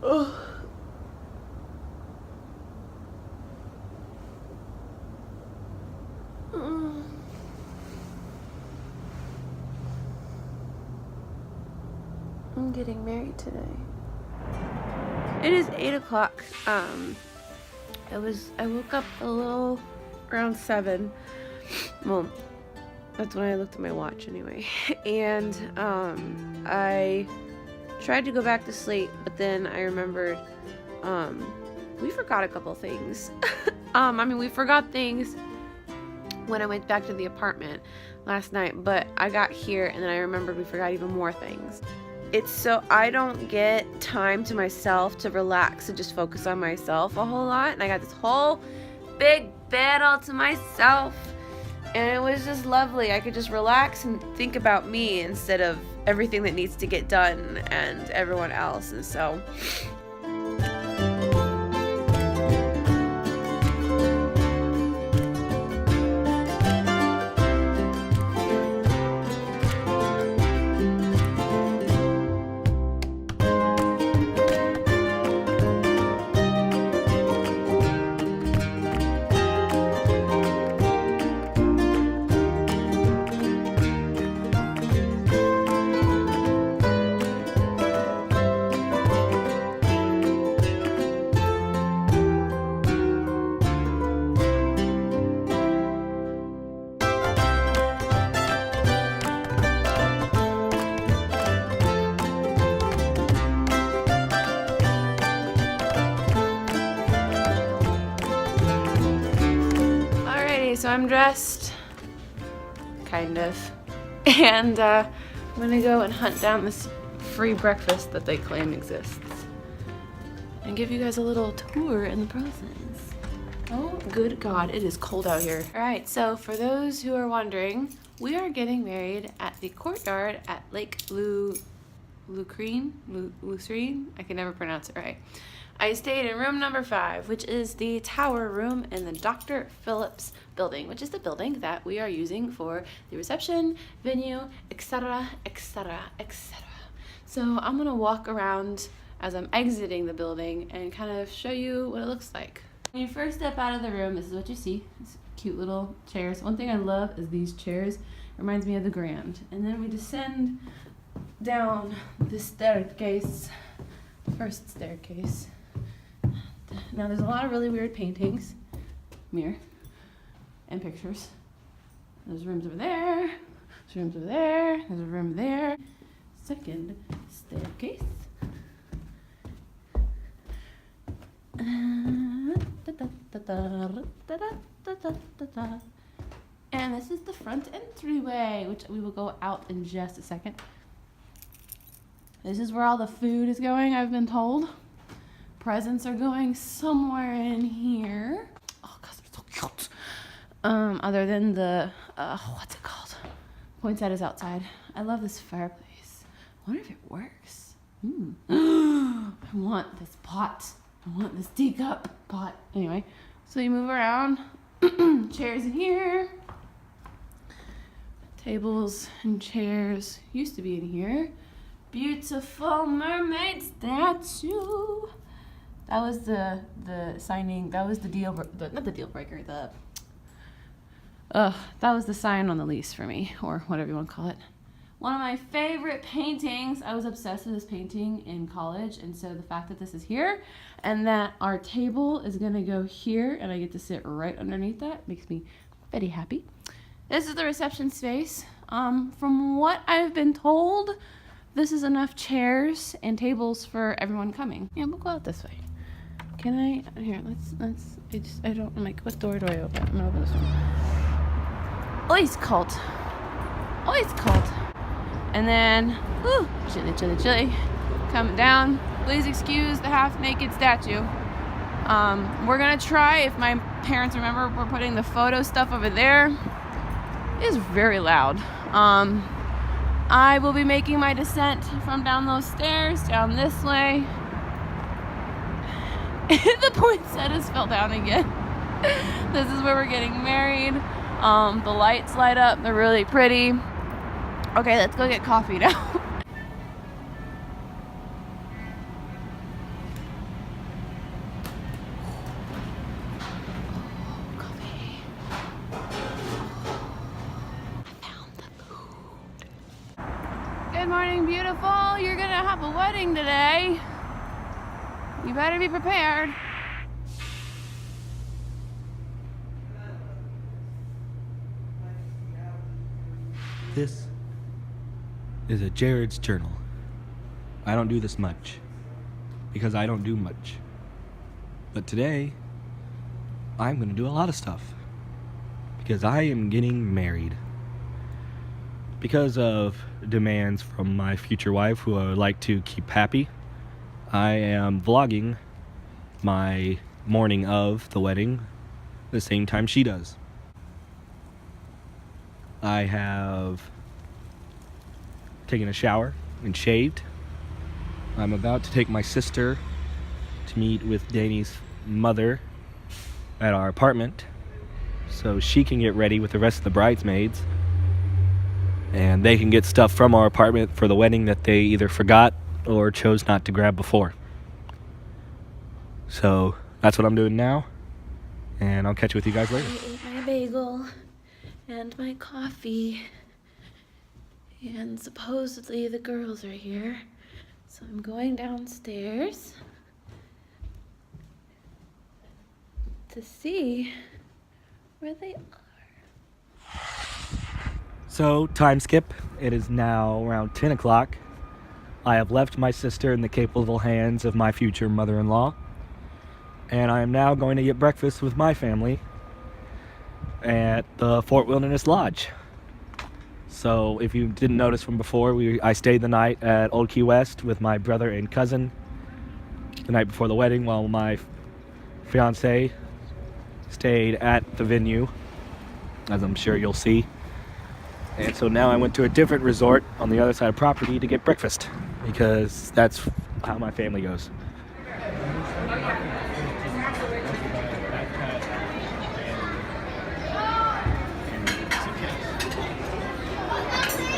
Oh. I'm getting married today. It is 8 o'clock. I woke up a little around 7. Well, that's when I looked at my watch anyway. And I tried to go back to sleep, but then I remembered we forgot a couple things. We forgot things when I went back to the apartment last night, but I got here and then I remembered we forgot even more things. It's so I don't get time to myself to relax and just focus on myself a whole lot, and I got this whole big bed all to myself, and it was just lovely. I could just relax and think about me instead of everything that needs to get done and everyone else. And so so I'm dressed, kind of, and I'm gonna go and hunt down this free breakfast that they claim exists and give you guys a little tour in the process. Oh, good God, it is cold out here. All right, so for those who are wondering, we are getting married at the courtyard at Lake Lucrene? I can never pronounce it right. I stayed in room number 5, which is the tower room in the Dr. Phillips building, which is the building that we are using for the reception, venue, etc., etc., etc. So I'm gonna walk around as I'm exiting the building and kind of show you what it looks like. When you first step out of the room, this is what you see. These cute little chairs. One thing I love is these chairs. It reminds me of the Grand. And then we descend down the staircase, first staircase. Now there's a lot of really weird paintings, mirror, and pictures. There's rooms over there, there's rooms over there, there's a room there. Second staircase. And this is the front entryway, which we will go out in just a second. This is where all the food is going, I've been told. Presents are going somewhere in here. Oh God, they're so cute. Other than the, what's it called? Poinsettia is outside. I love this fireplace. I wonder if it works. I want this pot. I want this teacup pot. Anyway, so you move around. Chairs in here. Tables and chairs used to be in here. Beautiful mermaid statue. That was the signing. That was the deal. Not the deal breaker. That was the sign on the lease for me, or whatever you want to call it. One of my favorite paintings. I was obsessed with this painting in college, and so the fact that this is here, and that our table is gonna go here, and I get to sit right underneath that, makes me very happy. This is the reception space. From what I've been told, this is enough chairs and tables for everyone coming. Yeah, we'll go out this way. Can I? Here, I don't, I'm like, what door do I open? I'm gonna open this one. Oh, it's cold. Oh, it's cold. And then, whoo, chilly, chilly, chilly. Coming down. Please excuse the half-naked statue. We're gonna try, if my parents remember, we're putting the photo stuff over there. It is very loud. I will be making my descent from down those stairs, down this way. The poinsettias fell down again. This is where we're getting married. The lights light up. They're really pretty. Okay, let's go get coffee now. Good morning, beautiful. You're gonna have a wedding today. You better be prepared. This is a Jared's journal. I don't do this much because I don't do much. But today, I'm gonna do a lot of stuff because I am getting married. Because of demands from my future wife, who I would like to keep happy, I am vlogging my morning of the wedding the same time she does. I have taken a shower and shaved. I'm about to take my sister to meet with Dani's mother at our apartment so she can get ready with the rest of the bridesmaids and they can get stuff from our apartment for the wedding that they either forgot or chose not to grab before. So that's what I'm doing now, and I'll catch you with you guys later. I ate my bagel and my coffee, and supposedly the girls are here, so I'm going downstairs to see where they are. So, time skip. It is now around 10 o'clock. I have left my sister in the capable hands of my future mother-in-law, and I am now going to get breakfast with my family at the Fort Wilderness Lodge. So, if you didn't notice from before, I stayed the night at Old Key West with my brother and cousin the night before the wedding, while my fiance stayed at the venue, as I'm sure you'll see. And so now I went to a different resort on the other side of property to get breakfast, because that's how my family goes.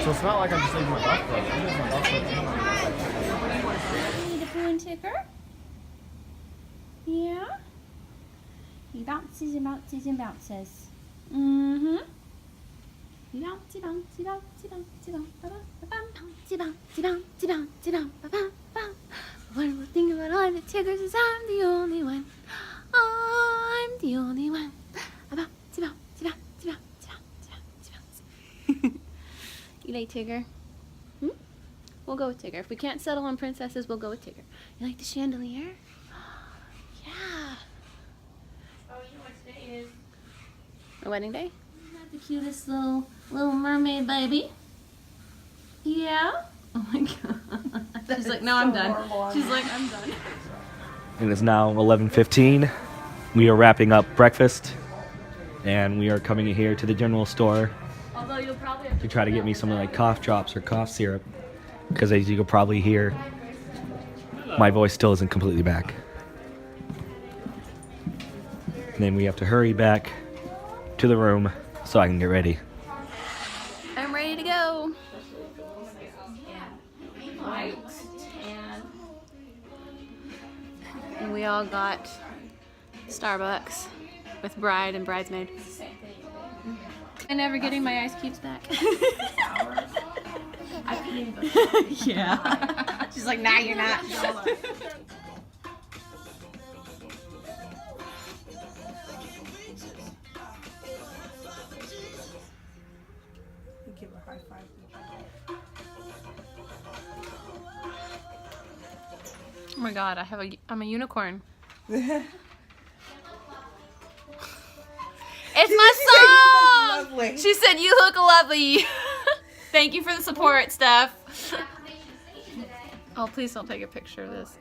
So it's not like I'm just leaving my golf club. I'm using my golf club Need a balloon ticker? Yeah? He bounces and bounces and bounces. Mm-hmm. He bouncy, bouncy, bouncy, bouncy, bouncy, bouncy, bouncy, bouncy, bouncy. One more thing about all the tickers is I'm the only one. I'm the only one. Bouncy, bouncy, bouncy, bouncy, bouncy, bouncy. You like Tigger? We'll go with Tigger. If we can't settle on princesses, we'll go with Tigger. You like the chandelier? Yeah. Oh, you know what today is? My wedding day? Isn't that the cutest little mermaid baby? Yeah? Oh my god. She's like, no, I'm done. She's like, I'm done. It is now 11:15. We are wrapping up breakfast, and we are coming here to the general store Although you'll probably have to try to get me some like cough drops or cough syrup, because as you can probably hear, my voice still isn't completely back. And then we have to hurry back to the room so I can get ready. I'm ready to go. And we all got Starbucks with bride and bridesmaid. I'm never getting my ice cubes back. Yeah. She's like, nah, you're not. Give a high five. Oh my god, I'm a unicorn. It's my song! Lovely. She said, you look lovely. Thank you for the support, Steph. Oh, please don't take a picture of this.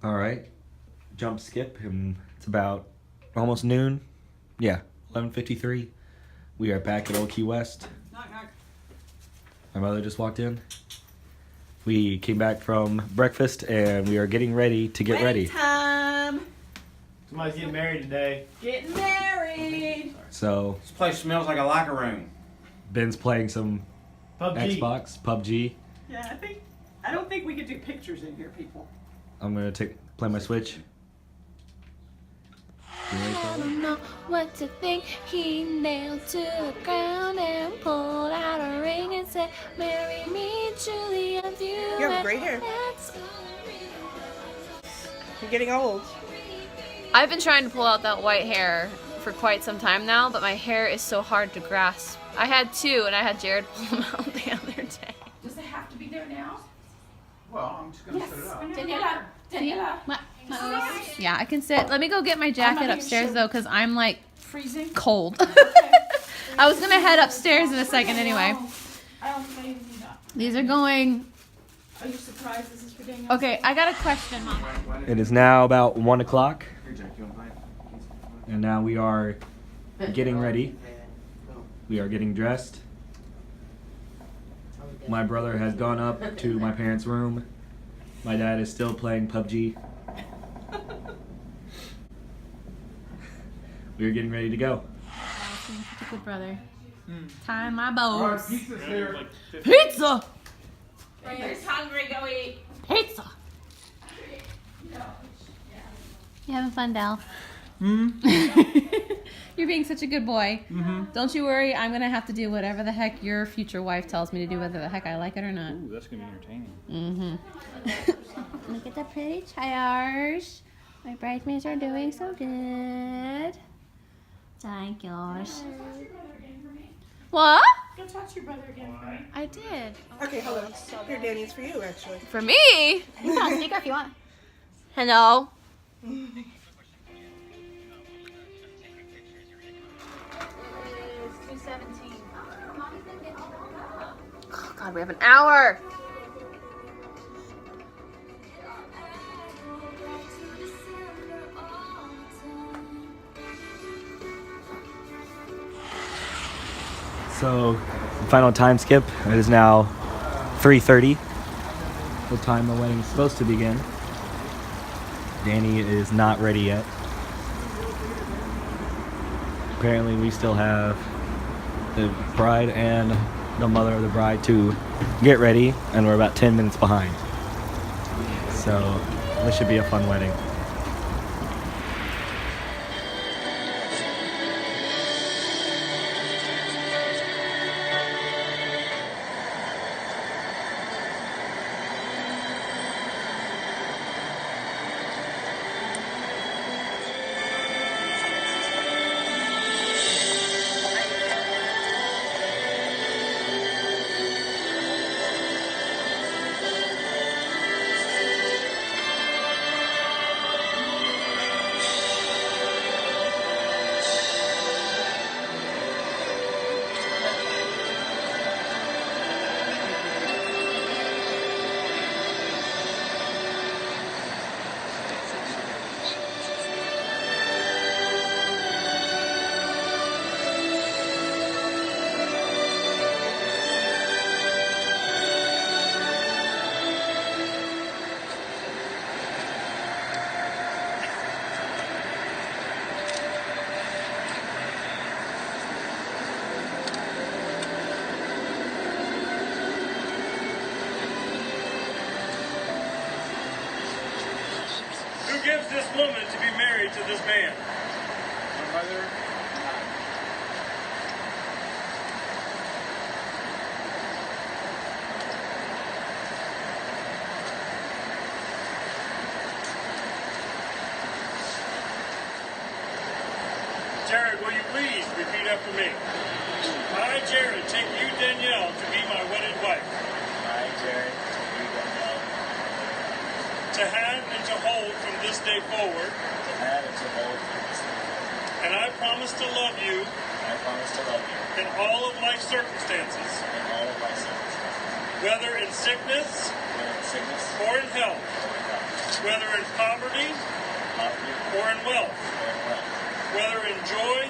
All right, jump skip, and it's about almost noon. Yeah, 11:53. We are back at Old Key West. Knock, knock. My mother just walked in. We came back from breakfast, and we are getting ready to get ready. Time. Somebody's getting married today. Getting married. So This place smells like a locker room. Ben's playing some PUBG. Xbox, PUBG. Yeah, I don't think we could do pictures in here, people. I'm gonna play my Switch. I don't know what to think. He nailed to the ground and pulled out a ring and said, marry me, truly of you. You have great hair. You're getting old. I've been trying to pull out that white hair for quite some time now, but my hair is so hard to grasp. I had two, and I had Jared pull them out the other day. Does it have to be there now? Well, I'm just gonna set it up. Daniela. Yeah, I can sit. Let me go get my jacket upstairs, though, because I'm, like, Freezing. cold. I was going to head upstairs in a second anyway. I don't think I even need that. These are going... Are you surprised this is for Daniela? Okay, I got a question, Mom. It is now about 1 o'clock, and now we are getting ready. We are getting dressed. My brother has gone up to my parents' room. My dad is still playing PUBG. We are getting ready to go. Such a good brother. Tie my bows. Pizza's here. Pizza! Who's hungry? Go eat. Pizza! You having fun, Dal? You're being such a good boy. Don't you worry, I'm going to have to do whatever the heck your future wife tells me to do, whether the heck I like it or not. Ooh, that's gonna be entertaining. Look at the pretty chairs. My bridesmaids are doing so good. Thank gosh. What? Go touch your brother again for me. I did. Okay, hold on. Here, Danny, it's for you, actually. For me? You can put on speaker if you want. Hello? Oh, God, we have an hour. So, final time skip. It is now 3:30. The time the wedding is supposed to begin. Danny is not ready yet. Apparently, we still have the bride and the mother of the bride to get ready, and we're about 10 minutes behind. So, this should be a fun wedding. Who gives this woman to be married to this man? My mother. Jared, will you please repeat after me? I, Jared, take you, Danielle, to be my wedded wife. I, Jared, take you, Danielle, To have and to hold from this day forward. to have and to hold from this day. And I promise to love you I promise to love you in all of life circumstances, in all of my circumstances, whether in sickness whether in sickness or in health, or in health, whether in poverty poverty or in wealth, or in wealth, whether in joy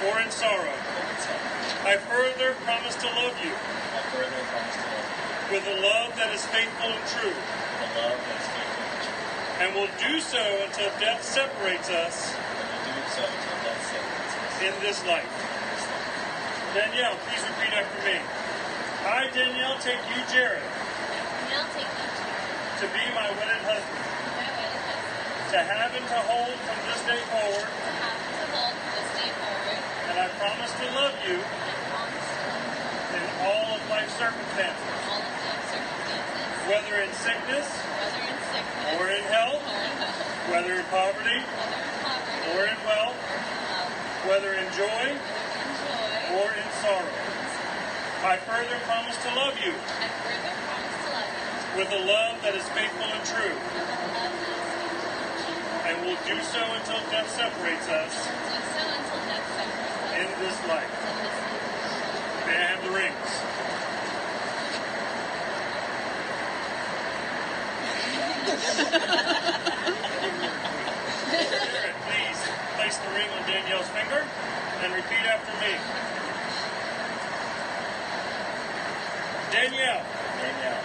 or in sorrow. or in sorrow. I further promise to love you I further promise to love you with a love that is faithful and true, with a love that is faithful and true, and will do so until death separates us and will do so until death separates us in this life. in this life. Danielle, please repeat after me. I, Danielle, take you, Jared, I'll take you to be my wedded husband, to my wedding husband. to to have and to hold from this day forward, and I promise to love you in all of life's circumstances, whether in sickness or in health, whether in poverty or in wealth, whether in joy or in sorrow. I further promise to love you with a love that is faithful and true, and will do so until death separates us in this life. May I have the rings? Jared, please place the ring on Danielle's finger and repeat after me. Danielle. Danielle.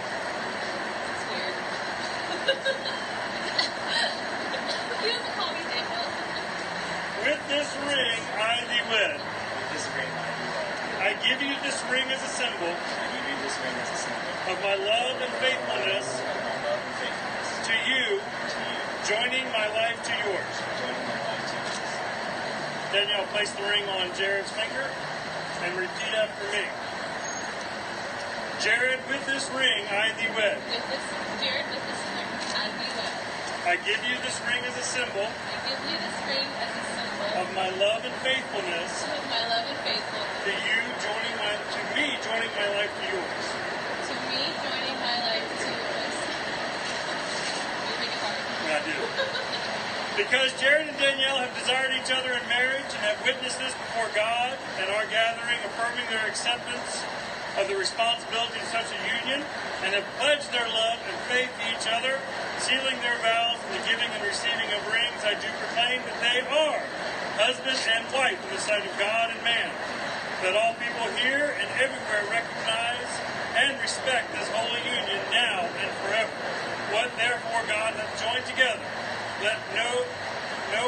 With this ring I thee wed. With this ring I do love. I give you this ring as a symbol I give you this ring as a symbol of my love and faithfulness of my love and faithfulness to you, to you, joining my life to yours. joining my life to yours. Danielle, place the ring on Jared's finger and repeat after me. Jared, with this ring I thee wed. Jared, with this ring, I be wed. I give you this ring as a symbol I give you this ring as a symbol of my love and faithfulness of my love and faithfulness to me joining my life to yours. to me, joining my life to yours. You make it hard. I do. Because Jared and Danielle have desired each other in marriage and have witnessed this before God and our gathering, affirming their acceptance of the responsibility of such a union, and have pledged their love and faith to each other, sealing their vows in the giving and receiving of rings, I do proclaim that they are husband and wife in the sight of God and man, that all people here and everywhere recognize and respect this holy union now and forever. What therefore God hath joined together, let no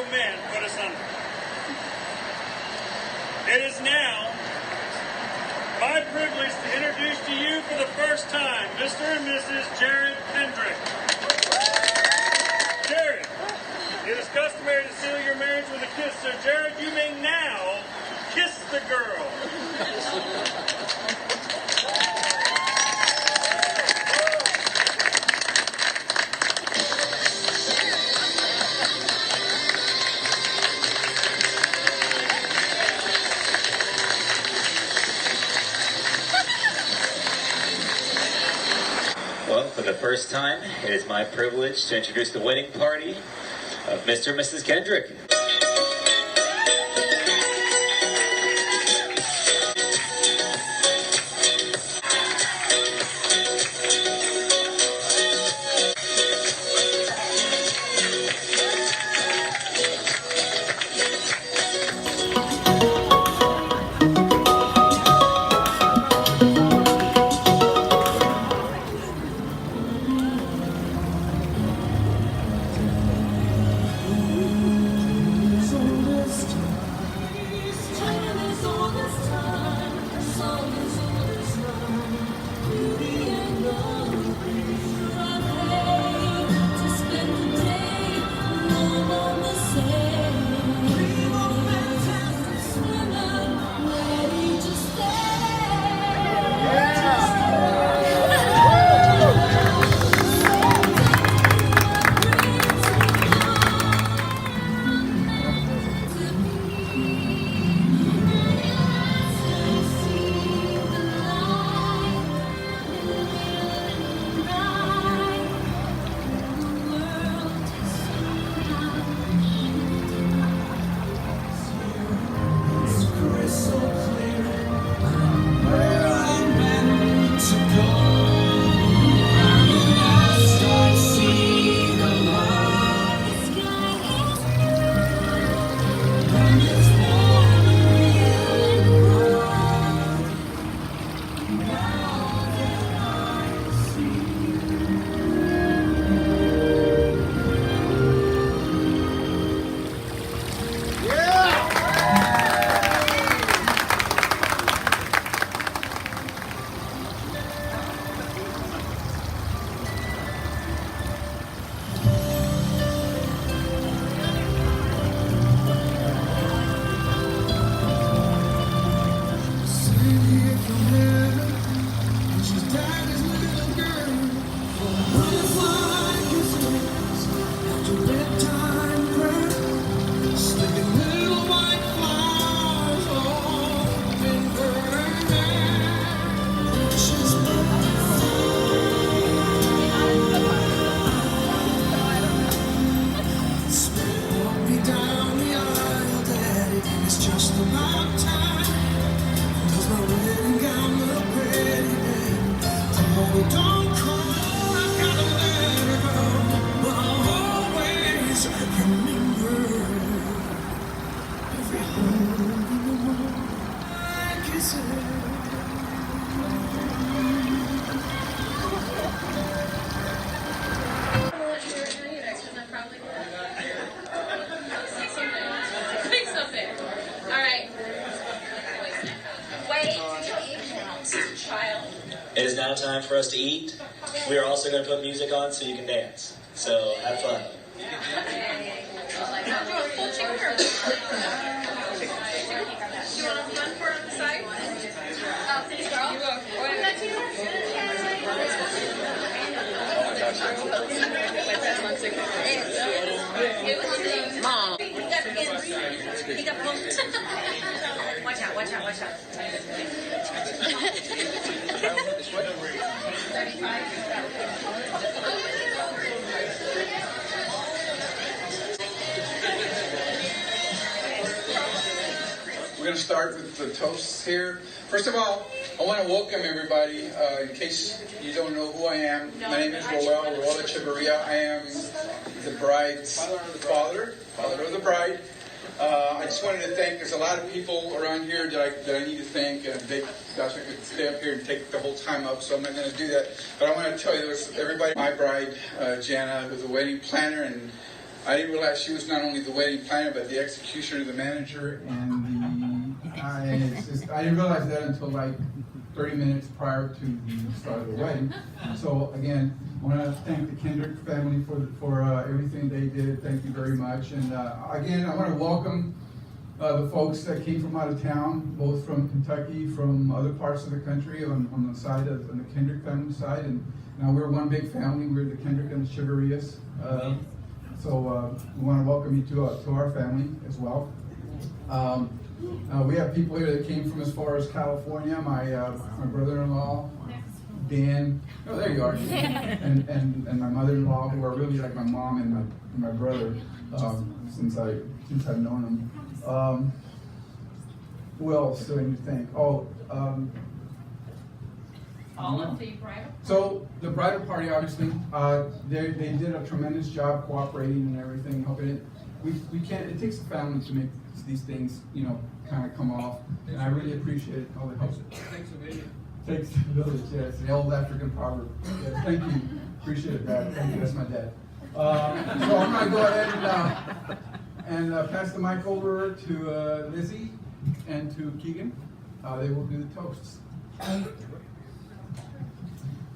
man put us under. It is now my privilege to introduce to you for the first time Mr. and Mrs. Jared Kendrick. Jared, it is customary to seal your marriage with a kiss, so Jared, you may now kiss the girl. Well, for the first time, it is my privilege to introduce the wedding party of Mr. and Mrs. Kendrick. just about time, 'cause my wedding gown look pretty bad. Oh, don't cry, I gotta let her go, but I'll always remember every hole in the wall I kiss her. It is now time for us to eat. We are also going to put music on so you can dance. So have fun. You want a full chicken or you want a fun part on the side? Oh, please, girl. You go. Mom. He got pumped. Watch out, watch out, watch out. We're going to start with the toasts here. First of all, I want to welcome everybody. In case you don't know who I am, my name is Roel Echeverria. I am the bride's father of the bride. I just wanted to thank, there's a lot of people around here that I need to thank, and gosh, I could stay up here and take the whole time up, so I'm not going to do that. But I want to tell you, there's everybody, my bride, Jana, who's a wedding planner, and I didn't realize she was not only the wedding planner, but the executioner, the manager, and I didn't realize that until like 30 minutes prior to the start of the wedding. So again, I want to thank the Kendrick family for everything they did. Thank you very much. And again, I want to welcome the folks that came from out of town, both from Kentucky, from other parts of the country, on the Kendrick family side. And now we're one big family. We're the Kendrick and the Chiverias. So we want to welcome you to our family as well. We have people here that came from as far as California. My brother-in-law, Dan. Oh, there you are. and my mother-in-law, who are really like my mom and my brother since I've known them. Who else do I need to thank? All of the bridal. So the bridal party, obviously, they did a tremendous job cooperating and everything, helping it. We can't. It takes a family to make these things, kind of come off, and I really appreciate all the help. Takes a village. Takes a village. Yes, the old African proverb. Yes, thank you. Appreciate it, Dad. Thank you. That's my dad. So I'm gonna go ahead and pass the mic over to Lizzie and to Keegan. They will do the toasts.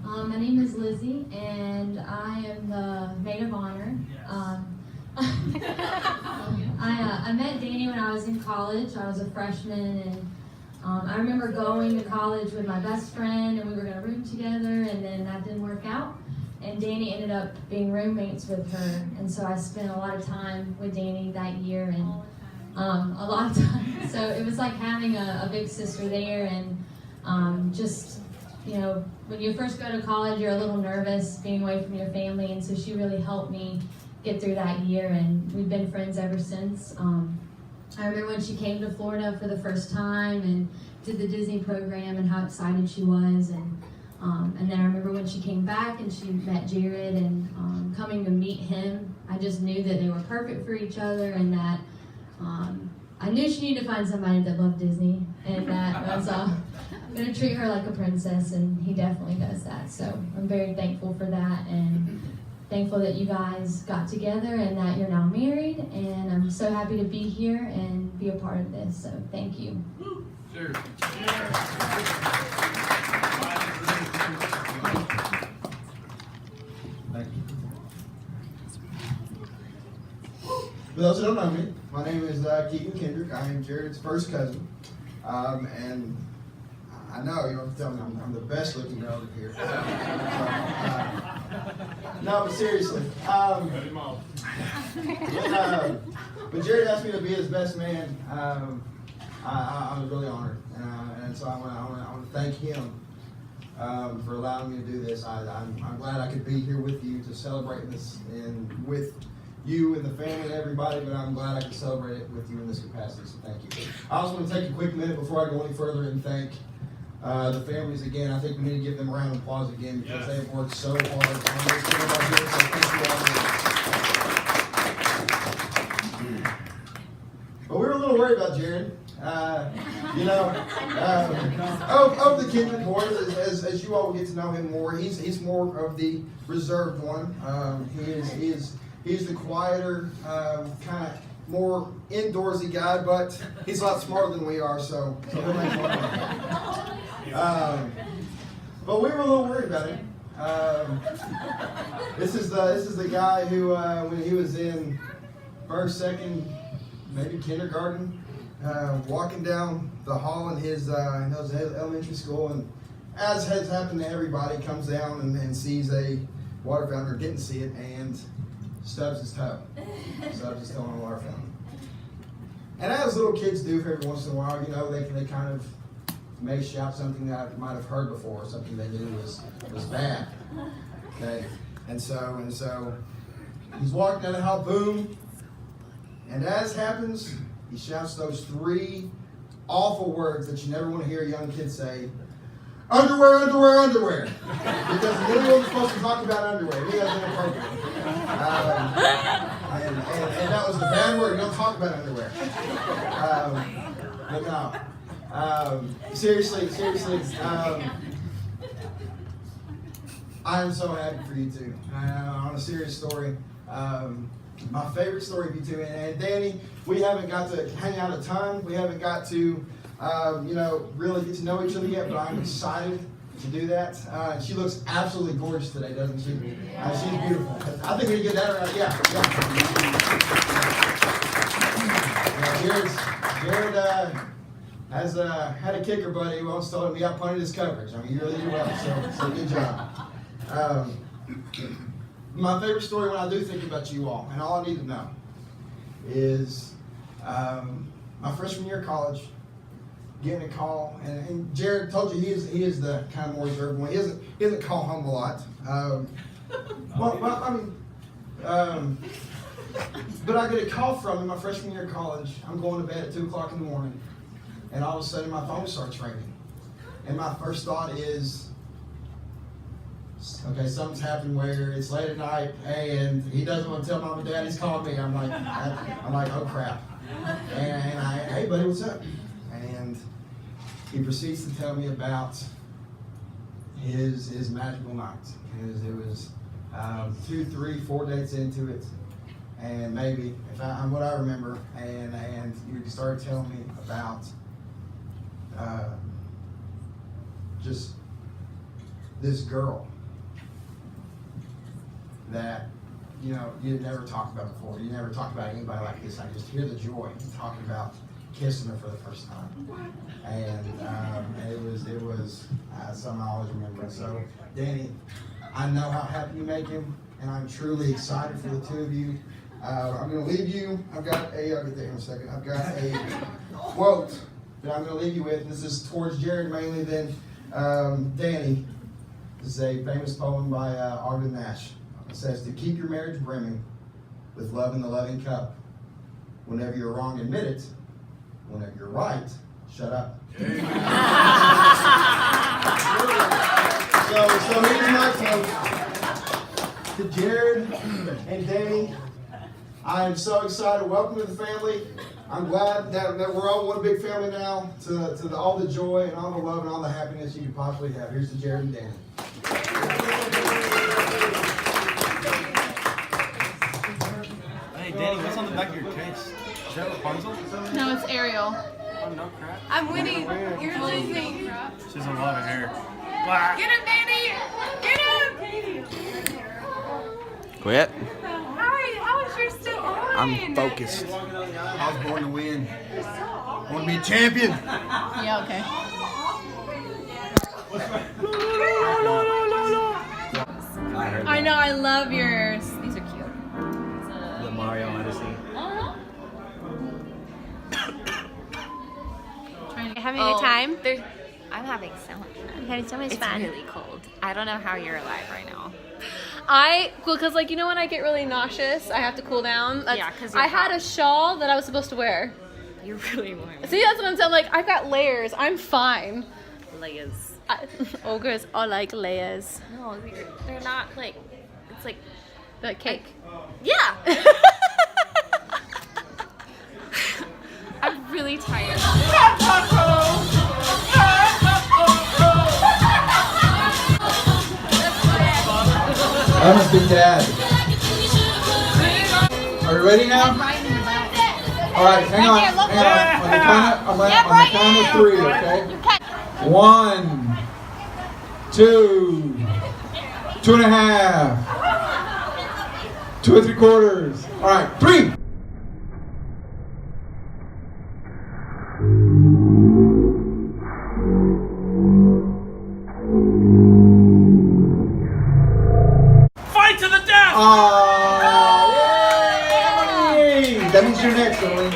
My name is Lizzie, and I am the Maid of Honor. I met Dani when I was in college. I was a freshman, and I remember going to college with my best friend, and we were going to room together, and then that didn't work out. And Dani ended up being roommates with her, and so I spent a lot of time with Dani that year, and a lot of time. So it was like having a big sister there, and just, when you first go to college, you're a little nervous being away from your family, and so she really helped me get through that year, and we've been friends ever since. I remember when she came to Florida for the first time and did the Disney program and how excited she was, and then I remember when she came back and she met Jared, and coming to meet him, I just knew that they were perfect for each other, and that I knew she needed to find somebody that loved Disney, and that was going to treat her like a princess, and he definitely does that. So I'm very thankful for that, and thankful that you guys got together and that you're now married, and I'm so happy to be here and be a part of this, so thank you. Sure. Thank you. For those who don't know me, my name is Keegan Kendrick. I am Jared's first cousin, and I know you don't have to tell me I'm the best looking relative here. No, but seriously. But Jared asked me to be his best man. I was really honored, and so I want to thank him for allowing me to do this. I'm glad I could be here with you to celebrate this and with you and the family and everybody, but I'm glad I can celebrate it with you in this capacity, so thank you. I also want to take a quick minute before I go any further and thank the families again. I think we need to give them a round of applause again because they have worked so hard on this film right here, so thank you all. But we were a little worried about Jared. Of the Kendrick boys, as you all will get to know him more, he's more of the reserved one. He's the quieter, kind of more indoorsy guy, but he's a lot smarter than we are, so he'll make fun of him. But we were a little worried about him. This is the guy who, when he was in first, second, maybe kindergarten, walking down the hall in his elementary school, and as has happened to everybody, comes down and sees a water fountain, or didn't see it, and stubs his toe. Stubs his toe on a water fountain. And as little kids do every once in a while, they kind of may shout something that I might have heard before, something they knew was bad. Okay, and so he's walking down the hall, boom, and as happens, he shouts those 3 awful words that you never want to hear a young kid say: underwear, underwear, underwear. Because everyone's supposed to talk about underwear. He has inappropriate. And that was the bad word. You don't talk about underwear. But no. Seriously. I am so happy for you two. On a serious story. My favorite story of you two, and Dani, we haven't got to hang out a ton. We haven't got to, really get to know each other yet, but I'm excited to do that. She looks absolutely gorgeous today, doesn't she? She's beautiful. I think we can get that right. Yeah. Jared has had a kicker buddy who once told him he outpunted his coverage. I mean, you really do well, so good job. My favorite story when I do think about you all, and all I need to know, is my freshman year of college, getting a call, and Jared told you he is the kind of more reserved one. He doesn't call home a lot. But I get a call from him my freshman year of college. I'm going to bed at 2 o'clock in the morning, and all of a sudden my phone starts ringing, and my first thought is, okay, something's happened where it's late at night, and he doesn't want to tell mom and dad he's calling me. I'm like, oh crap. And hey buddy, what's up? And he proceeds to tell me about his magical night. It was 2, 3, 4 dates into it, and maybe what I remember, and you started telling me about just this girl that you had never talked about before. You never talked about anybody like this. I just hear the joy in talking about kissing her for the first time, and it was something I always remember. And so, Dani, I know how happy you make him, and I'm truly excited for the two of you. I'm going to leave you. I'll get there in a second. I've got a quote that I'm going to leave you with. This is towards Jared mainly, then Dani. This is a famous poem by Arvin Nash. It says, to keep your marriage brimming with love in the loving cup. Whenever you're wrong, admit it. Whenever you're right, shut up. So here's my quote to Jared and Dani. I am so excited. Welcome to the family. I'm glad that we're all one big family now. To all the joy and all the love and all the happiness you could possibly have. Here's to Jared and Dani. Hey, Dani, what's on the back of your case? Is that Rapunzel? No, it's Ariel. Oh, no crap. I'm winning. You're losing. She has a lot of hair. Get him, Dani! Get him! Quit. How is yours still on? I'm focused. I was born to win. I want to be a champion. Yeah, okay. I know, I love yours. These are cute. The Mario Odyssey. Having a good time? I'm having so much fun. I'm having so much fun. It's really cold. I don't know how you're alive right now. Because like, you know when I get really nauseous, I have to cool down? Yeah, 'cause I you're had a shawl that I was supposed to wear. You really weren't. See, that's what I'm saying. Like, I've got layers. I'm fine. Layers. Ogres are like layers. No, they're not like. It's like. Like cake. Yeah. I'm really tired. That must be Dad. Are you ready now? All right, hang on. On the count of 3, okay? 1, 2, 2.5, 2 3/4. All right, 3. Fight to the death! Yay! That means you're next, Emily.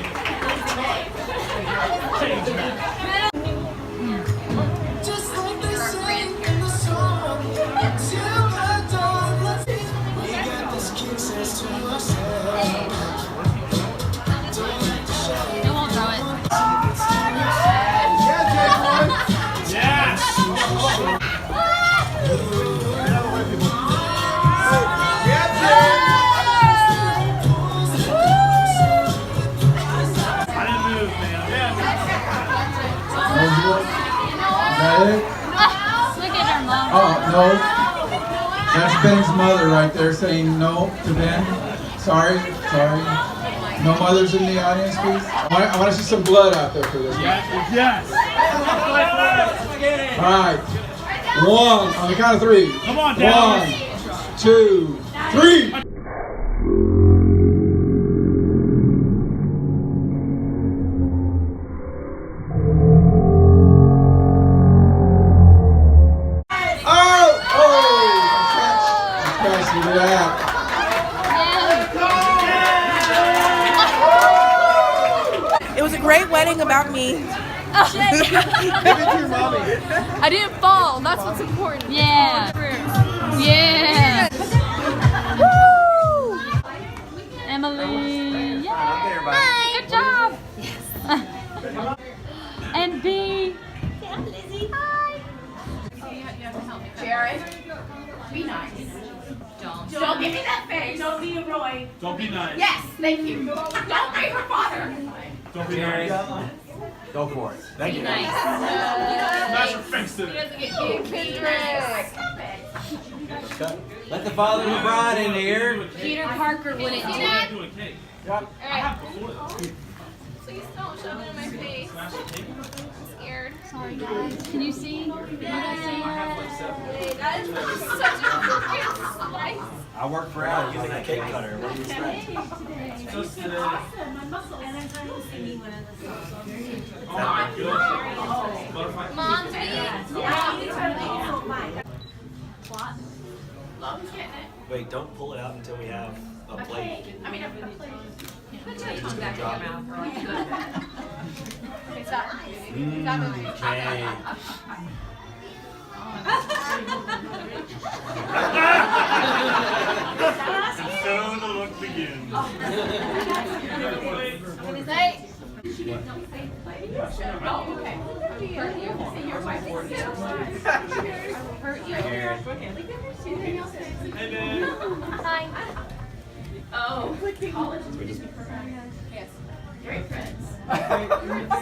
Just like they say in the song, till the dawn, we got this kisses to ourselves. It won't throw it. Yes! I didn't move, man. Is that it? Look at our mom. Oh, no. That's Ben's mother right there saying no to Ben. Sorry. No mothers in the audience, please. I want to see some blood out there for this. Yes! All right. 1, on the count of 3. Come on, Dallas. 1, 2, 3. Look at that. It was a great wedding about me. Give it to your mommy. I didn't fall. That's what's important. Yeah. Yeah. Woo! Emily. Yay. Good job. Yes. And B. Lizzie. Hi. Jared, be nice. Don't give me that face. Don't be a Roy. Don't be nice. Yes, thank you. Don't be her father. Don't be nice. Go for it. Thank you. Nice. Smash your face to it. Let the father of the bride in here. Peter Parker wouldn't do it. Do a cake. Yep. I have before this. Please don't shove it in my face. Smash the cake. I'm scared. Sorry, guys. Can you see? What I That is such a freaking slice. I work for Al using a cake cutter. What do you expect? Just today. Oh my goodness. Butterfly. Mom, Mom's getting it. Wait, don't pull it out until we have a plate. I mean, a plate. You're just gonna drop it. Okay, stop. Stop moving. Okay. And so the look begins. What is that? Oh, okay. Hurt you. Hurt you. Hey, man. Hi. Oh, college. Yes. Great friends.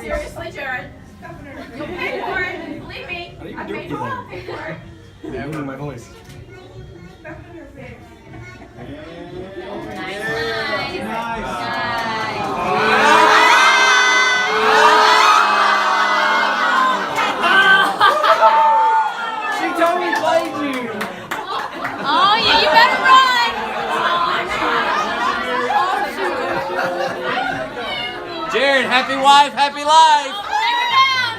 Seriously, Jared. You'll pay for it. Believe me. I paid for it. Yeah, I'm my voice. She totally played you. Oh, yeah, you better run. Jared, happy wife, happy life. Take her down.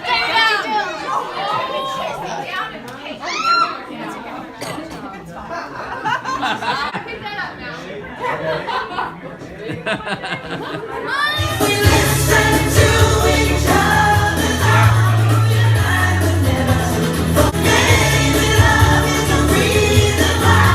Pick that up now. We listen to each other. Baby, love is the reason why.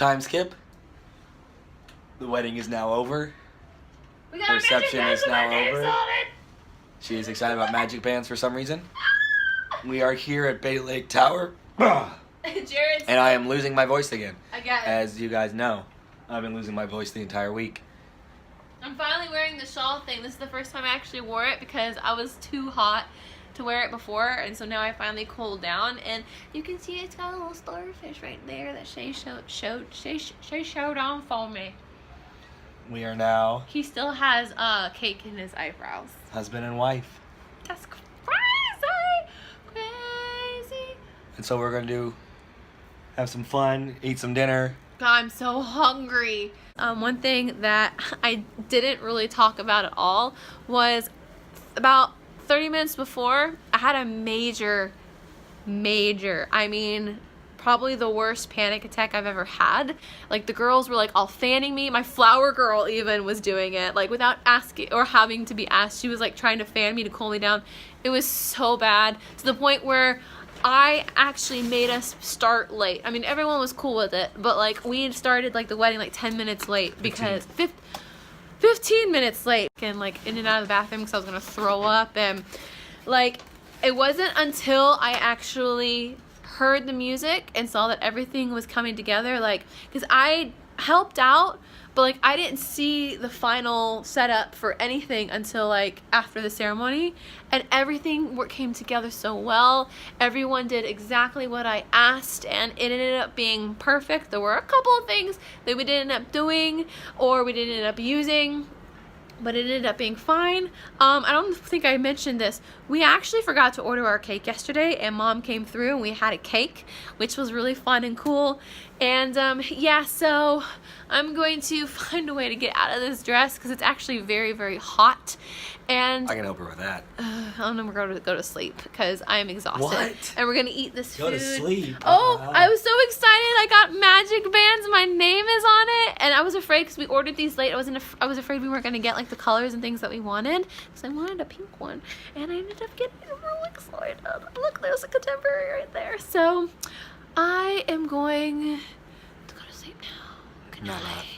time skip. The wedding is now over. We got The our reception magic is now bands with our names over. on it. She is excited about magic bands for some reason. We are here at Bay Lake Tower. Jared's And I am losing my voice again. Again. As you guys know, I've been losing my voice the entire week. I'm finally wearing the shawl thing. This is the first time I actually wore it because I was too hot to wear it before, and so now I finally cooled down, and you can see it's got a little starfish right there that Shay showed on for me. We are now He still has cake in his eyebrows. husband and wife. That's crazy. And so we're gonna have some fun, eat some dinner. God, I'm so hungry. One thing that I didn't really talk about at all was about 30 minutes before, I had a major, I mean, probably the worst panic attack I've ever had. Like, the girls were like all fanning me. My flower girl even was doing it, like without asking or having to be asked. She was like trying to fan me to cool me down. It was so bad to the point where I actually made us start late. I mean, everyone was cool with it, but like we had started like the wedding like 10 minutes late because 15 minutes late, and like in and out of the bathroom because I was gonna throw up. And like it wasn't until I actually heard the music and saw that everything was coming together, like, because I helped out, but like I didn't see the final setup for anything until like after the ceremony, and everything came together so well. Everyone did exactly what I asked, and it ended up being perfect. There were a couple of things that we didn't end up doing or we didn't end up using, but it ended up being fine. I don't think I mentioned this. We actually forgot to order our cake yesterday, and Mom came through and we had a cake, which was really fun and cool. And yeah, so I'm going to find a way to get out of this dress because it's actually very, very hot. And I can help her with that. I'm gonna go to sleep because I'm exhausted. What? And we're gonna eat this Go food. to sleep. Oh, I was so excited! I got magic bands. My name is on it, and I was afraid because we ordered these late. I was afraid we weren't gonna get like the colors and things that we wanted because I wanted a pink one, and I ended up getting it. I'm really excited. Look, there's a contemporary right there. So I am going to go to sleep now. Good night.